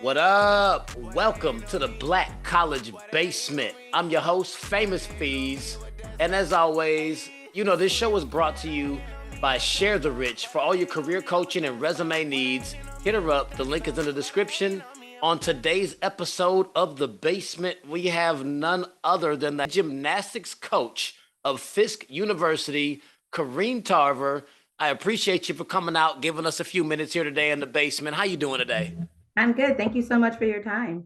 What up? Welcome to the Black College Basement. I'm your host, Famous Feez. And as always, this show is brought to you by Share the Rich. For all your career coaching and resume needs, hit her up. The link is in the description. On today's episode of The Basement, we have none other than the gymnastics coach of Fisk University, Corrinne Tarver. I appreciate you for coming out, giving us a few minutes here today in the basement. How you doing today? I'm good. Thank you so much for your time.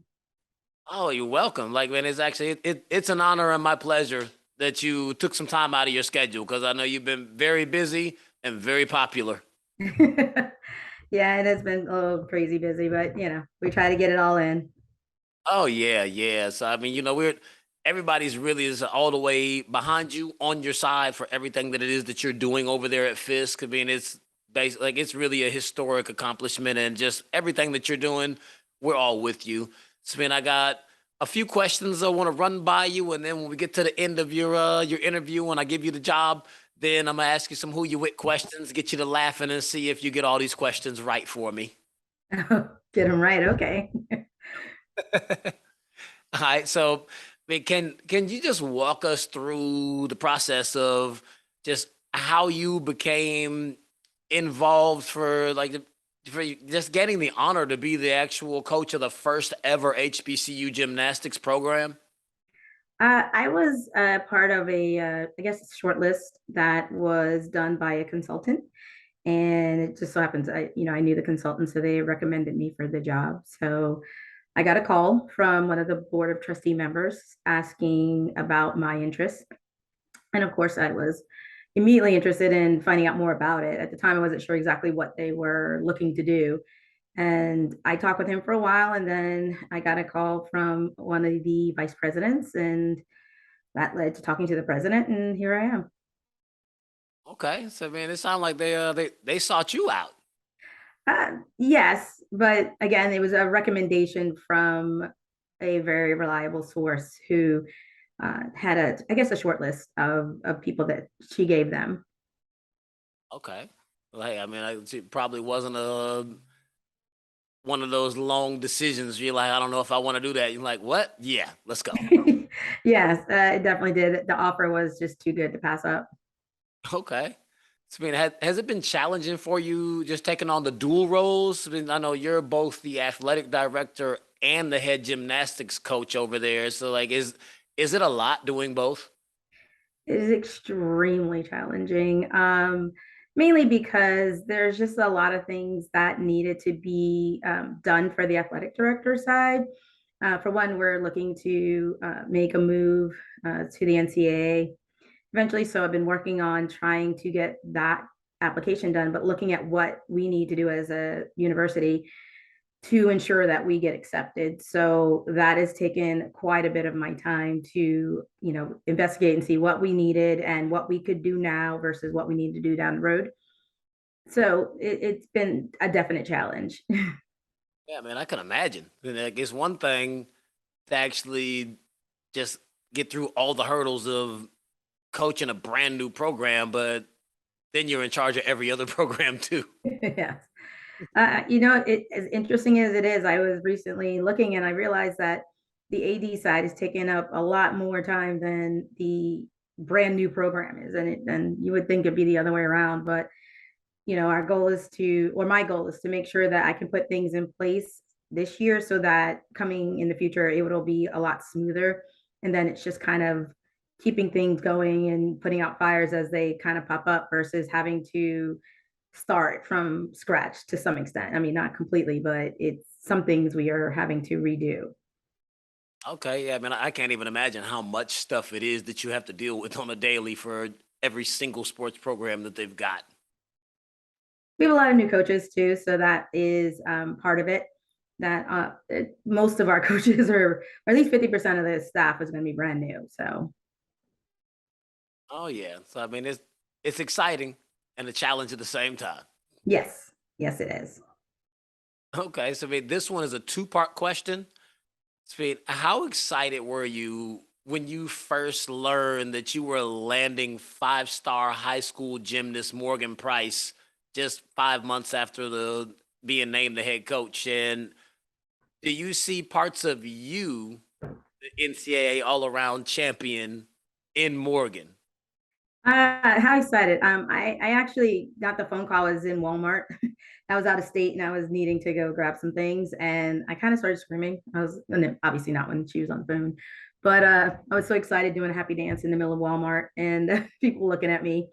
Oh, you're welcome. Man, it's actually it's an honor and my pleasure that you took some time out of your schedule because I know you've been very busy and very popular. Yeah, it has been a little crazy busy, but we try to get it all in. Oh yeah, yeah. So we're everybody's really is all the way behind you, on your side for everything that it is that you're doing over there at Fisk. I mean, it's basically like it's really a historic accomplishment, and just everything that you're doing, we're all with you. So, I got a few questions I want to run by you, and then when we get to the end of your interview, and I give you the job, then I'm gonna ask you some who you with questions, get you to laughing, and see if you get all these questions right for me. Get them right. Okay. All right. So, can you just walk us through the process of just how you became involved for just getting the honor to be the actual coach of the first ever HBCU gymnastics program? I was part of I guess, a short list that was done by a consultant, and it just so happens I knew the consultant, so they recommended me for the job. So I got a call from one of the board of trustee members asking about my interest. And of course, I was immediately interested in finding out more about it. At the time, I wasn't sure exactly what they were looking to do. And I talked with him for a while, and then I got a call from one of the vice presidents, and that led to talking to the president, and here I am. Okay. So, it sounds like they sought you out. Yes, but again, it was a recommendation from a very reliable source who had I guess, a short list of people that she gave them. Okay. Well, hey, it probably wasn't one of those long decisions. You're like, I don't know if I want to do that. You're like, what? Yeah, let's go. Yes, it definitely did. The offer was just too good to pass up. Okay. So, has it been challenging for you just taking on the dual roles? I know you're both the athletic director and the head gymnastics coach over there. So, is it a lot doing both? It is extremely challenging, mainly because there's just a lot of things that needed to be done for the athletic director side. For one, we're looking to make a move to the NCAA eventually. So I've been working on trying to get that application done, but looking at what we need to do as a university to ensure that we get accepted. So that has taken quite a bit of my time to, investigate and see what we needed and what we could do now versus what we need to do down the road. So it's been a definite challenge. Yeah, man, I can imagine. Like, it's one thing to actually just get through all the hurdles of coaching a brand new program, but then you're in charge of every other program too. Yes. As interesting as it is, I was recently looking and I realized that the AD side is taking up a lot more time than the brand new program is. And you would think it'd be the other way around. But, our goal is or my goal is to make sure that I can put things in place this year so that coming in the future, it will be a lot smoother. And then it's just kind of keeping things going and putting out fires as they kind of pop up versus having to start from scratch to some extent. I mean, not completely, but it's some things we are having to redo. Okay, yeah, I can't even imagine how much stuff it is that you have to deal with on a daily for every single sports program that they've got. We have a lot of new coaches too, so that is part of it. That most of our coaches are, or at least 50% of the staff is going to be brand new. So Oh yeah, so it's exciting and a challenge at the same time. yes, yes, it is. Okay, so this one is a two-part question. Speed, how excited were you when you first learned that you were landing five-star high school gymnast Morgan Price just 5 months after the being named the head coach? And Do you see parts of you, the NCAA all around champion, in Morgan? How excited. I actually got the phone call. I was in Walmart. I was out of state and I was needing to go grab some things. And I kind of started screaming. And then obviously not when she was on the phone, but I was so excited doing a happy dance in the middle of Walmart and people looking at me.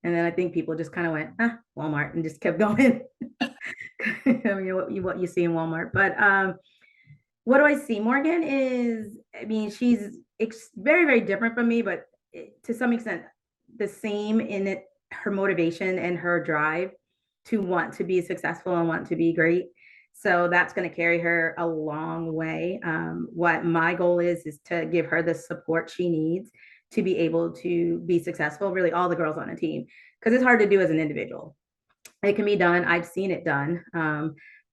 And then I think people just kind of went, Walmart, and just kept going. I mean, what you see in Walmart. But what do I see? Morgan is, I mean, she's very, very different from me, but to some extent, the same in it, her motivation and her drive to want to be successful and want to be great. So that's going to carry her a long way. What my goal is to give her the support she needs to be able to be successful. Really, all the girls on a team, because it's hard to do as an individual. It can be done. I've seen it done.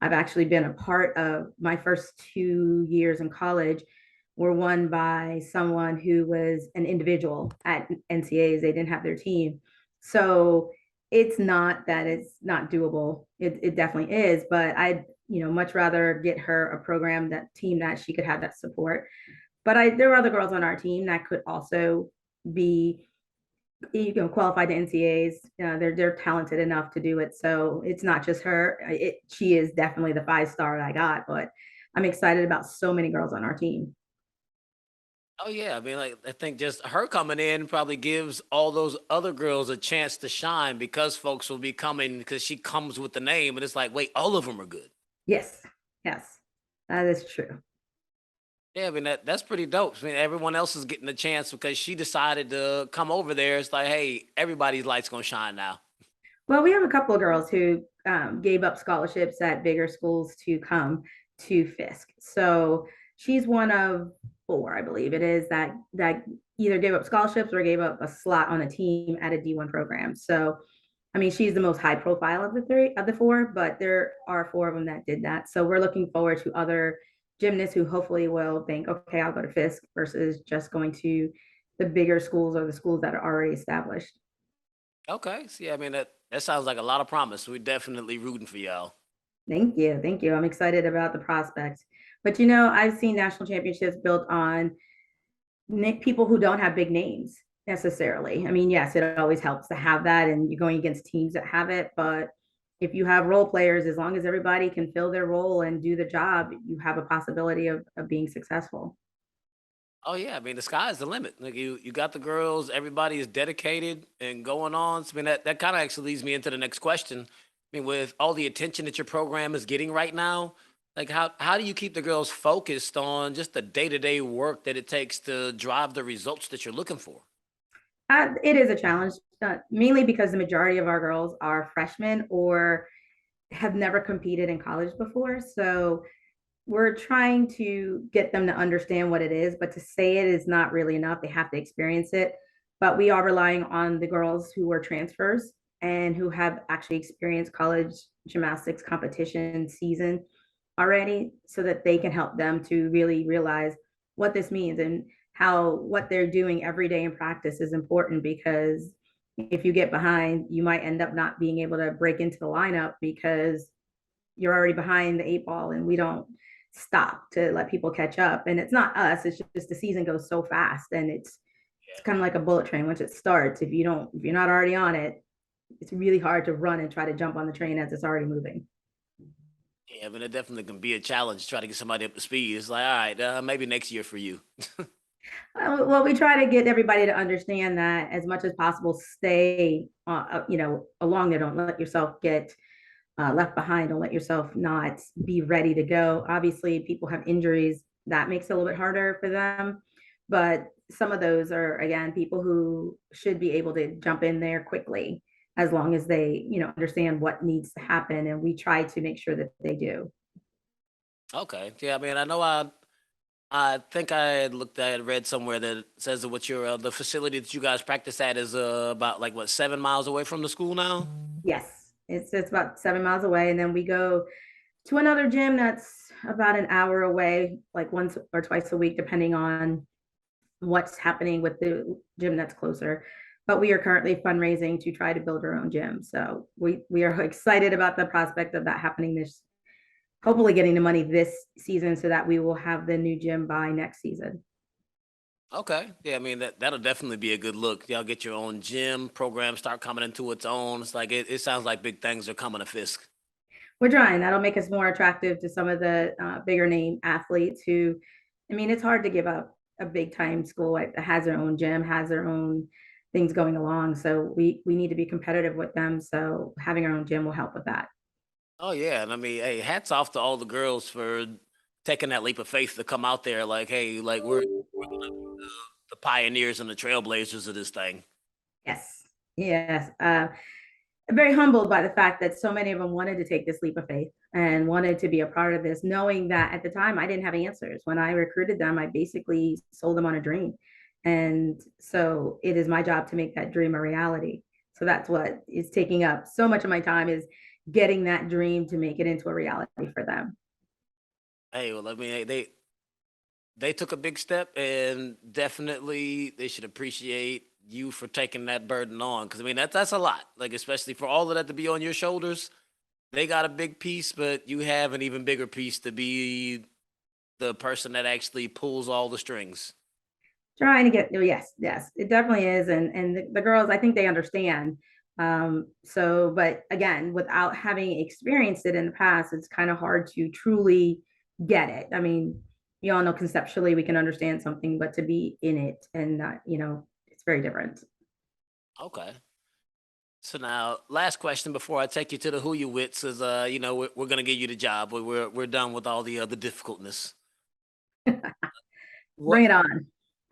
I've actually been a part of my first 2 years in college were won by someone who was an individual at NCAs. They didn't have their team. So it's not that it's not doable. It definitely is, but I'd, much rather get her a program, that team, that she could have that support. But there were other girls on our team that could also be, qualified to NCAs. They're talented enough to do it. So it's not just her. She is definitely the 5 star that I got, but I'm excited about so many girls on our team. Oh yeah, I mean, like I think just her coming in probably gives all those other girls a chance to shine because folks will be coming because she comes with the name, and it's like, wait, all of them are good. Yes, yes, that is true. Yeah, I mean that's pretty dope. I mean, everyone else is getting a chance because she decided to come over there. It's like, hey, everybody's light's gonna shine now. Well, we have a couple of girls who gave up scholarships at bigger schools to come to Fisk. So she's one of four, I believe it is, that either gave up scholarships or gave up a slot on a team at a D1 program. So, I mean, she's the most high profile of the four, but there are four of them that did that. So we're looking forward to other gymnasts who hopefully will think, okay, I'll go to Fisk versus just going to the bigger schools or the schools that are already established. Okay, so yeah, I mean that sounds like a lot of promise. We're definitely rooting for y'all. Thank you. Thank you. I'm excited about the prospects. But I've seen national championships built on people who don't have big names necessarily. I mean, yes, it always helps to have that, and you're going against teams that have it. But if you have role players, as long as everybody can fill their role and do the job, you have a possibility of being successful. Oh yeah, I mean the sky's the limit. Like you got the girls, everybody is dedicated and going on. So, I mean that kind of actually leads me into the next question. I mean, with all the attention that your program is getting right now, like how do you keep the girls focused on just the day-to-day work that it takes to drive the results that you're looking for? It is a challenge, mainly because the majority of our girls are freshmen or have never competed in college before. So we're trying to get them to understand what it is, but to say it is not really enough. They have to experience it. But we are relying on the girls who are transfers and who have actually experienced college gymnastics competition season already so that they can help them to really realize what this means and how what they're doing every day in practice is important, because if you get behind, you might end up not being able to break into the lineup because you're already behind the 8 ball, and we don't stop to let people catch up. And it's not us, it's just the season goes so fast, and it's kind of like a bullet train. Once it starts, if you're not already on it, it's really hard to run and try to jump on the train as it's already moving. Yeah, but it definitely can be a challenge to try to get somebody up to speed. It's like, all right, maybe next year for you. Well, we try to get everybody to understand that as much as possible, stay, along there. Don't let yourself get left behind. Don't let yourself not be ready to go. Obviously, people have injuries. That makes it a little bit harder for them. But some of those are, again, people who should be able to jump in there quickly as long as they, understand what needs to happen. And we try to make sure that they do. Okay, yeah, I mean, I know I think I had read somewhere that it says that what your the facility that you guys practice at is about like what 7 miles away from the school now. Yes, it's about 7 miles away. And then we go to another gym that's about an hour away, like once or twice a week, depending on what's happening with the gym that's closer. But we are currently fundraising to try to build our own gym. So we are excited about the prospect of that happening hopefully getting the money this season so that we will have the new gym by next season. Okay. Yeah, I mean that'll definitely be a good look. Y'all get your own gym program start coming into its own. It's like it sounds like big things are coming to Fisk. We're trying. That'll make us more attractive to some of the bigger name athletes who, I mean, it's hard to give up a big time school that has their own gym, has their own things going along. So we need to be competitive with them. So having our own gym will help with that. Oh yeah, and I mean, hey, hats off to all the girls for taking that leap of faith to come out there. Like, hey, like we're gonna be the pioneers and the trailblazers of this thing. Yes. Yes. Very humbled by the fact that so many of them wanted to take this leap of faith and wanted to be a part of this, knowing that at the time I didn't have answers. When I recruited them, I basically sold them on a dream. And so it is my job to make that dream a reality. So that's what is taking up so much of my time, is getting that dream to make it into a reality for them. Hey, well, I mean, hey, they took a big step, and definitely they should appreciate you for taking that burden on. Because I mean, that's a lot. Like, especially for all of that to be on your shoulders. They got a big piece, but you have an even bigger piece to be the person that actually pulls all the strings. Trying to get, yes, yes, it definitely is. And the girls, I think they understand. So, but again, without having experienced it in the past, it's kind of hard to truly get it. I mean, you all know conceptually we can understand something, but to be in it and not, it's very different. Okay. So now, last question before I take you to the who you wits is, we're gonna give you the job. We're done with all the other difficultness. What Bring it on.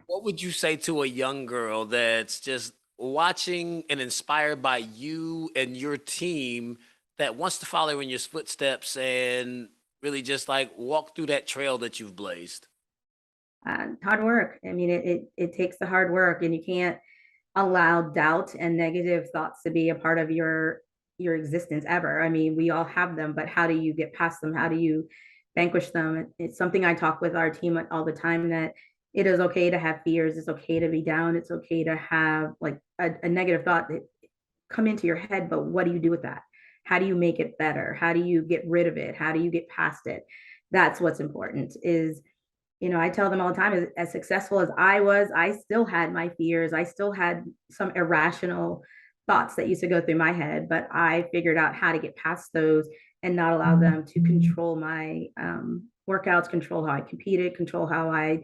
what would you say to a young girl that's just watching and inspired by you and your team that wants to follow in your footsteps and really just like walk through that trail that you've blazed? Hard work. I mean, it takes the hard work, and you can't allow doubt and negative thoughts to be a part of your existence ever. I mean, we all have them, but how do you get past them? How do you vanquish them? It's something I talk with our team all the time, that it is okay to have fears. It's okay to be down. It's okay to have like a negative thought that come into your head, but what do you do with that? How do you make it better? How do you get rid of it? How do you get past it? That's what's important. Is, I tell them all the time, as successful as I was, I still had my fears. I still had some irrational thoughts that used to go through my head, but I figured out how to get past those and not allow them to control my workouts, control how I competed, control how I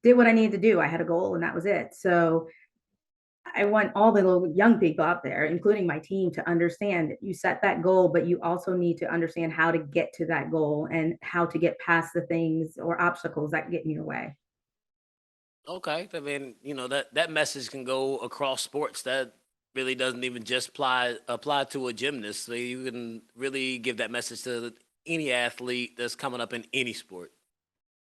did what I needed to do. I had a goal and that was it. So I want all the little young people out there, including my team, to understand that you set that goal, but you also need to understand how to get to that goal and how to get past the things or obstacles that get in your way. Okay, I mean, that message can go across sports. That really doesn't even just apply to a gymnast. So you can really give that message to any athlete that's coming up in any sport.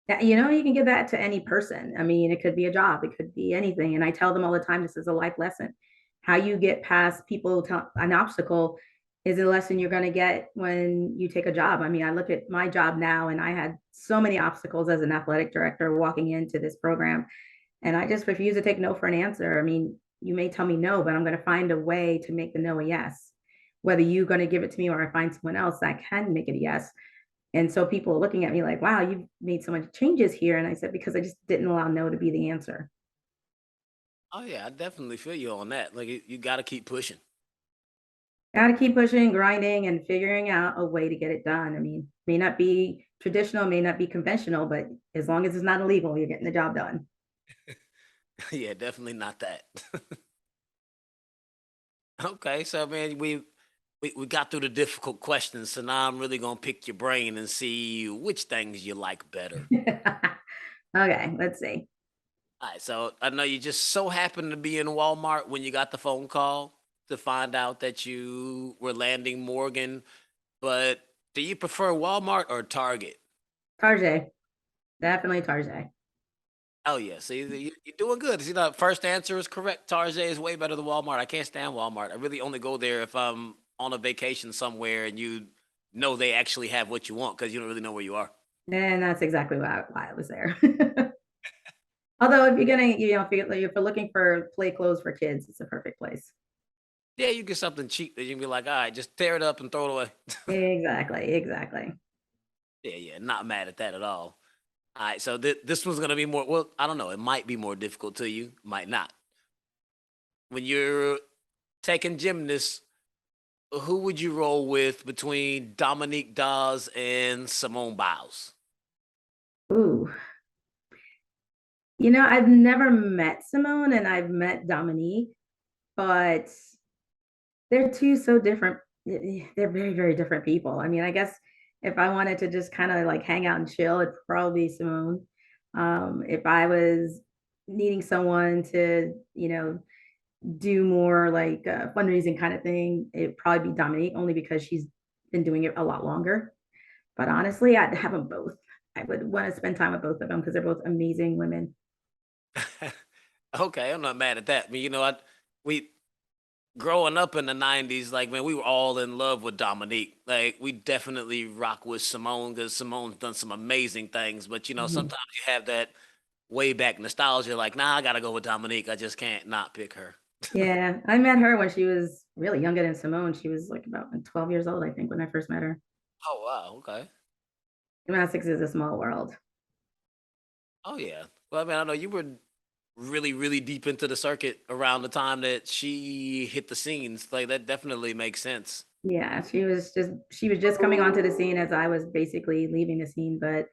Yeah, you can give that to any person. I mean, it could be a job, it could be anything. And I tell them all the time, this is a life lesson. How you get past people, an obstacle is a lesson you're going to get when you take a job. I mean, I look at my job now, and I had so many obstacles as an athletic director walking into this program. And I just refuse to take no for an answer. I mean, you may tell me no, but I'm going to find a way to make the no a yes. Whether you're going to give it to me or I find someone else that can make it a yes. And so people are looking at me like, wow, you've made so much changes here. And I said, because I just didn't allow no to be the answer. Oh yeah, I definitely feel you on that. Like you got to keep pushing. Got to keep pushing, grinding, and figuring out a way to get it done. I mean, may not be traditional, may not be conventional, but as long as it's not illegal, you're getting the job done. Yeah, definitely not that. Okay, so man, we got through the difficult questions, so now I'm really gonna pick your brain and see which things you like better. Okay, let's see. All right, so I know you just so happened to be in Walmart when you got the phone call to find out that you were landing Morgan, but do you prefer Walmart or Target? Tarjay, definitely Tarjay. Oh yeah, see, you're doing good. See, the first answer is correct. Target is way better than Walmart. I can't stand Walmart. I really only go there if I'm on a vacation somewhere and you know they actually have what you want because you don't really know where you are. And that's exactly why I was there. Although if you're gonna, if you're looking for play clothes for kids, it's a perfect place. Yeah, you get something cheap that you can be like, all right, just tear it up and throw it away. Exactly, exactly. Yeah, yeah, not mad at that at all. All right, so this one's gonna be more. Well, I don't know. It might be more difficult to you, might not. When you're taking gymnasts, who would you roll with between Dominique Dawes and Simone Biles? Ooh, I've never met Simone and I've met Dominique, but they're two so different. They're very, very different people. I mean, I guess if I wanted to just kind of like hang out and chill, it'd probably be Simone. If I was needing someone to, do more like fundraising kind of thing, it'd probably be Dominique, only because she's been doing it a lot longer. But honestly, I'd have them both. I would want to spend time with both of them because they're both amazing women. Okay, I'm not mad at that. I mean, we growing up in the '90s, like man, we were all in love with Dominique. Like we definitely rock with Simone because Simone's done some amazing things. But Mhm. sometimes you have that way back nostalgia. Like, nah, I gotta go with Dominique. I just can't not pick her. Yeah, I met her when she was really younger than Simone. She was like about 12 years old, I think, when I first met her. Oh wow, okay. Gymnastics is a small world. Oh yeah. Well, I mean, I know you were really, really deep into the circuit around the time that she hit the scenes. Like that definitely makes sense. Yeah, she was just coming onto the scene as I was basically leaving the scene. But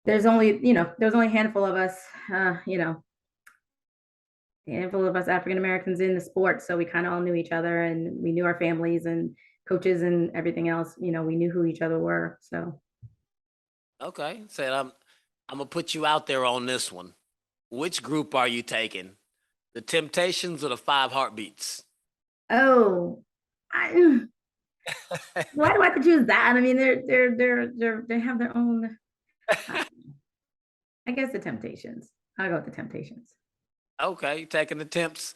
there's only a handful of us, a handful of us African Americans in the sport, so we kind of all knew each other and we knew our families and coaches and everything else. We knew who each other were. So, Okay. Said I'm gonna put you out there on this one. Which group are you taking? The Temptations or the Five Heartbeats? oh, I, why do I have to choose that? I mean, they have their own. I guess the Temptations. I'll go with the Temptations. Okay, taking the Temps.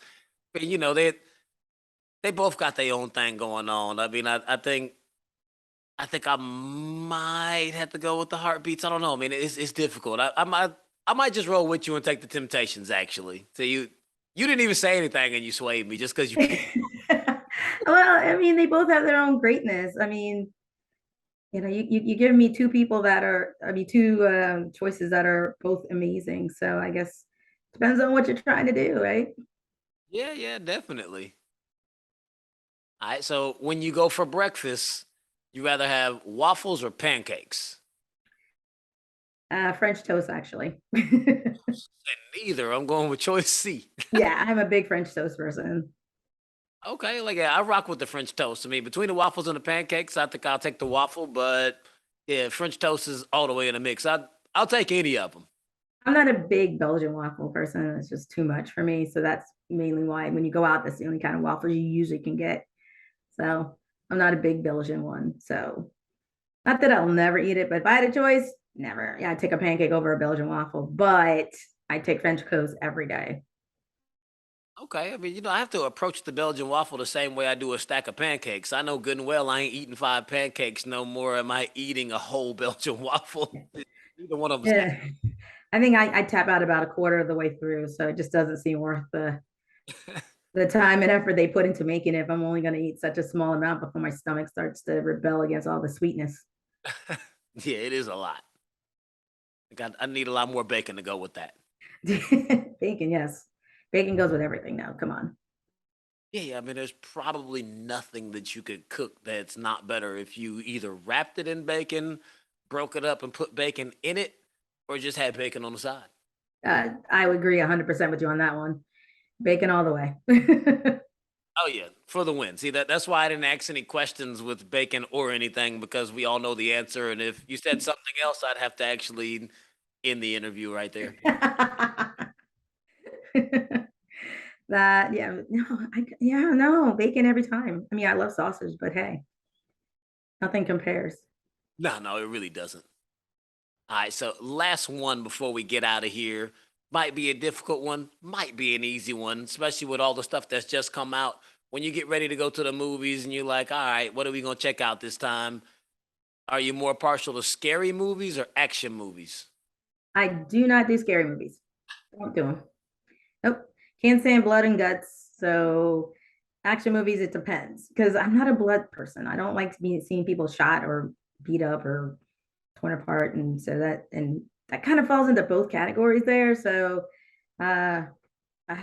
But they both got their own thing going on. I mean, I think I might have to go with the Heartbeats. I don't know. I mean, it's difficult. I might just roll with you and take the Temptations. Actually, so you didn't even say anything and you swayed me just because you picked. Well, I mean, they both have their own greatness. I mean, you give me two people that are, I mean, two choices that are both amazing. So I guess depends on what you're trying to do, right? Yeah, yeah, definitely. All right. So when you go for breakfast, you rather have waffles or pancakes? French toast, actually. Neither. I'm going with choice C. Yeah, I'm a big French toast person. Okay, like yeah, I rock with the French toast. I mean, between the waffles and the pancakes, I think I'll take the waffle, but yeah, French toast is all the way in the mix. I'll take any of them. I'm not a big Belgian waffle person. It's just too much for me. So that's mainly why when you go out, that's the only kind of waffles you usually can get. So I'm not a big Belgian one. So not that I'll never eat it, but if I had a choice, never. Yeah, I'd take a pancake over a Belgian waffle, but I take French toast every day. Okay, I mean, I have to approach the Belgian waffle the same way I do a stack of pancakes. I know good and well I ain't eating five pancakes no more. Am I eating a whole Belgian waffle? Neither one of us. Yeah. I think I tap out about a quarter of the way through, so it just doesn't seem worth the time and effort they put into making it if I'm only going to eat such a small amount before my stomach starts to rebel against all the sweetness. Yeah, it is a lot. I need a lot more bacon to go with that. Bacon, yes. Bacon goes with everything now. Come on. Yeah, yeah. I mean, there's probably nothing that you could cook that's not better if you either wrapped it in bacon, broke it up and put bacon in it, or just had bacon on the side. I would agree 100% with you on that one. Bacon all the way. Oh yeah, for the win. See that's why I didn't ask any questions with bacon or anything because we all know the answer. And if you said something else, I'd have to actually end the interview right there. That, yeah, no, yeah, no, bacon every time. I mean, I love sausage, but hey, nothing compares. No, no, it really doesn't. All right, so last one before we get out of here. Might be a difficult one, might be an easy one, especially with all the stuff that's just come out. When you get ready to go to the movies and you're like, all right, what are we gonna check out this time? Are you more partial to scary movies or action movies? I do not do scary movies. Don't do them. Nope. Can't stand blood and guts. So action movies, it depends because I'm not a blood person. I don't like seeing people shot or beat up or torn apart, and that kind of falls into both categories there. So uh, I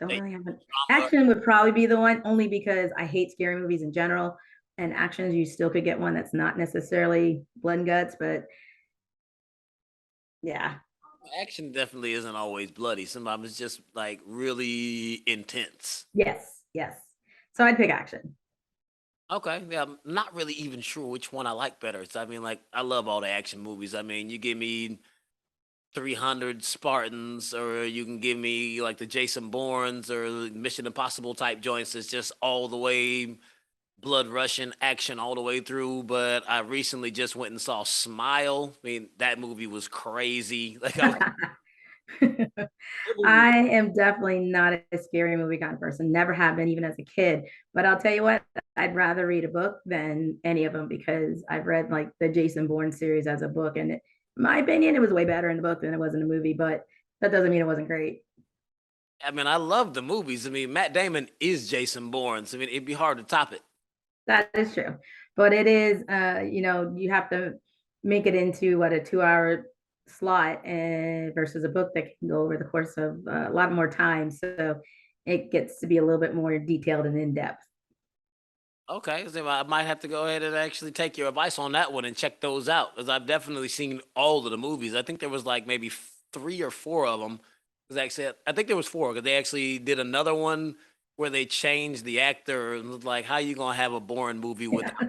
don't Hey, really have an drama. action would probably be the one, only because I hate scary movies in general. And actions, you still could get one that's not necessarily blood and guts, but yeah, Action definitely isn't always bloody. Sometimes it's just like really intense. yes, yes. So I'd pick action. Okay, yeah, I'm not really even sure which one I like better. So, I mean, like, I love all the action movies. I mean, you give me 300 Spartans, or you can give me like the Jason Bournes or Mission Impossible type joints. It's just all the way blood rushing action all the way through. But I recently just went and saw Smile. I mean, that movie was crazy. Like, I am definitely not a scary movie kind of person. Never have been, even as a kid. But I'll tell you what, I'd rather read a book than any of them, because I've read like the Jason Bourne series as a book, and in my opinion, it was way better in the book than it was in the movie. But that doesn't mean it wasn't great. I mean, I love the movies. I mean, Matt Damon is Jason Bourne. So, I mean, it'd be hard to top it. That is true. But it is, you have to make it into what, a 2 hour slot, versus a book that can go over the course of a lot more time. So it gets to be a little bit more detailed and in depth. Okay, so I might have to go ahead and actually take your advice on that one and check those out, because I've definitely seen all of the movies. I think there was like maybe three or four of them. Because actually, I think there was four, because they actually did another one where they changed the actor, and was like, how you gonna have a boring movie without Yeah.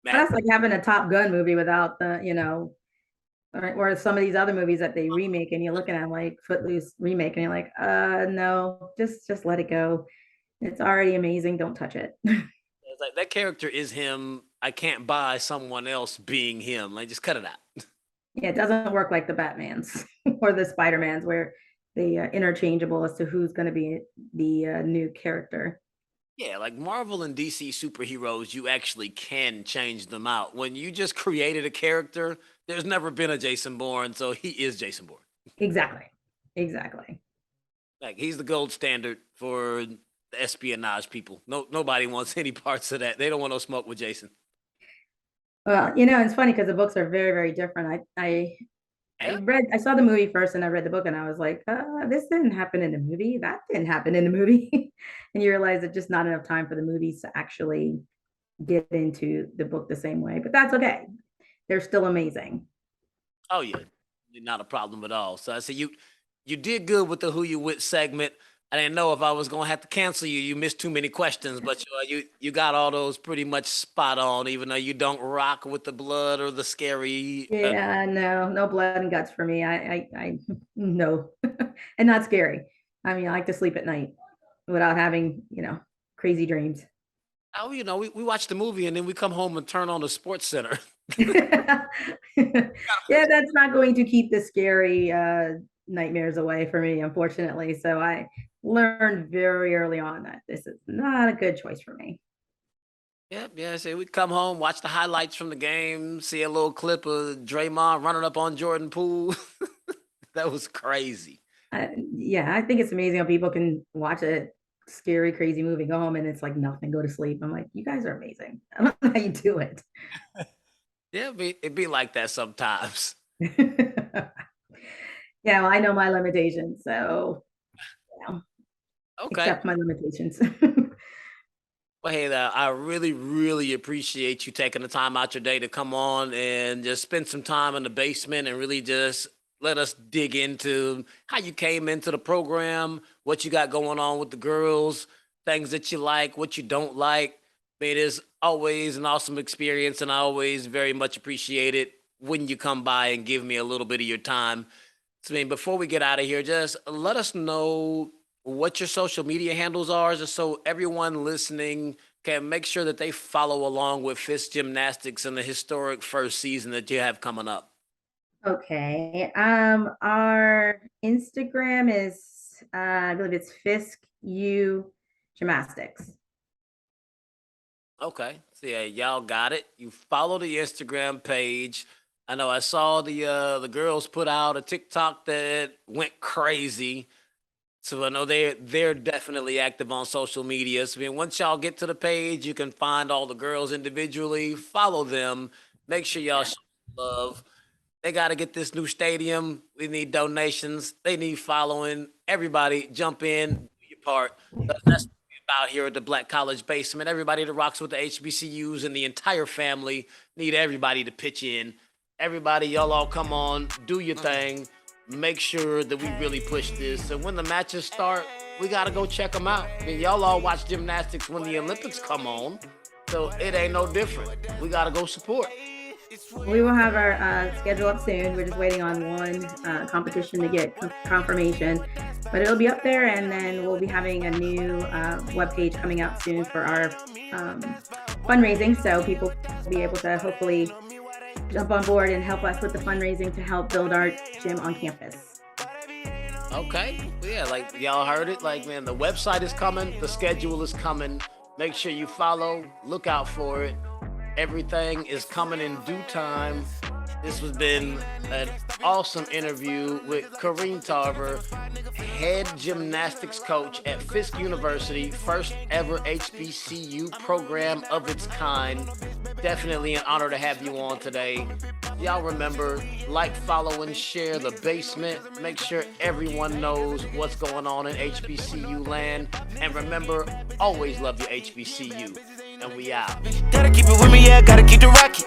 But Matt? that's like having a Top Gun movie without or some of these other movies that they remake, and you're looking at like Footloose remake, and you're like, no, just let it go. It's already amazing. Don't touch it. It's like that character is him. I can't buy someone else being him. Like, just cut it out. Yeah, it doesn't work like the Batmans or the Spider-Mans, where they interchangeable as to who's going to be the new character. Yeah, like Marvel and DC superheroes, you actually can change them out. When you just created a character, there's never been a Jason Bourne, so he is Jason Bourne. Exactly. Exactly. Like, he's the gold standard for the espionage people. No, nobody wants any parts of that. They don't want no smoke with Jason. Well, it's funny because the books are very, very different. Yeah. I saw the movie first, and I read the book, and I was like, this didn't happen in the movie. That didn't happen in the movie. And you realize that just not enough time for the movies to actually get into the book the same way. But that's okay. They're still amazing. Oh yeah, not a problem at all. So I said you did good with the Who You With segment. I didn't know if I was gonna have to cancel you. You missed too many questions, but you got all those pretty much spot on. Even though you don't rock with the blood or the scary. Yeah, no, no blood and guts for me. I no, and not scary. I mean, I like to sleep at night without having, crazy dreams. Oh, we watch the movie and then we come home and turn on the Sports Center. Yeah, that's not going to keep the scary nightmares away for me, unfortunately. So I learned very early on that this is not a good choice for me. Yep, yeah. So we come home, watch the highlights from the game, see a little clip of Draymond running up on Jordan Poole. That was crazy. Yeah, I think it's amazing how people can watch a scary, crazy movie, go home, and it's like nothing, go to sleep. I'm like, you guys are amazing. I don't know how you do it. Yeah, it'd be like that sometimes. Yeah, well, I know my limitations, so Okay. accept my limitations. Well, hey, I really, really appreciate you taking the time out your day to come on and just spend some time in the basement and really just let us dig into how you came into the program, what you got going on with the girls, things that you like, what you don't like. I mean, it is always an awesome experience, and I always very much appreciate it when you come by and give me a little bit of your time. So, I mean, before we get out of here, just let us know what your social media handles are, just so everyone listening can make sure that they follow along with Fisk Gymnastics and the historic first season that you have coming up. Okay. Our Instagram is, I believe it's Fisk U Gymnastics. Okay. So yeah, y'all got it. You follow the Instagram page. I know I saw the girls put out a TikTok that went crazy. So I know they're definitely active on social media. So I mean, once y'all get to the page, you can find all the girls individually, follow them, make sure y'all Yeah. love. They got to get this new stadium. We need donations. They need following. Everybody jump in, do your part. That's what we about here at the Black College Basement. Everybody that rocks with the HBCUs and the entire family need everybody to pitch in. Everybody, y'all all come on, do your thing. Make sure that we really push this. And when the matches start, we got to go check them out. I mean, y'all all watch gymnastics when the Olympics come on. So it ain't no different. We got to go support. We will have our schedule up soon. We're just waiting on one competition to get confirmation, but it'll be up there. And then we'll be having a new webpage coming out soon for our fundraising. So people will be able to hopefully jump on board and help us with the fundraising to help build our gym on campus. Okay. Yeah, like y'all heard it. Like, man, the website is coming. The schedule is coming. Make sure you follow. Look out for it. Everything is coming in due time. This has been an awesome interview with Corrinne Tarver, head gymnastics coach at Fisk University, first ever HBCU program of its kind. Definitely an honor to have you on today. Y'all remember, like, follow, and share the basement. Make sure everyone knows what's going on in HBCU land. And remember, always love your HBCU. And we out. Gotta keep it with me, yeah, gotta keep the rocket.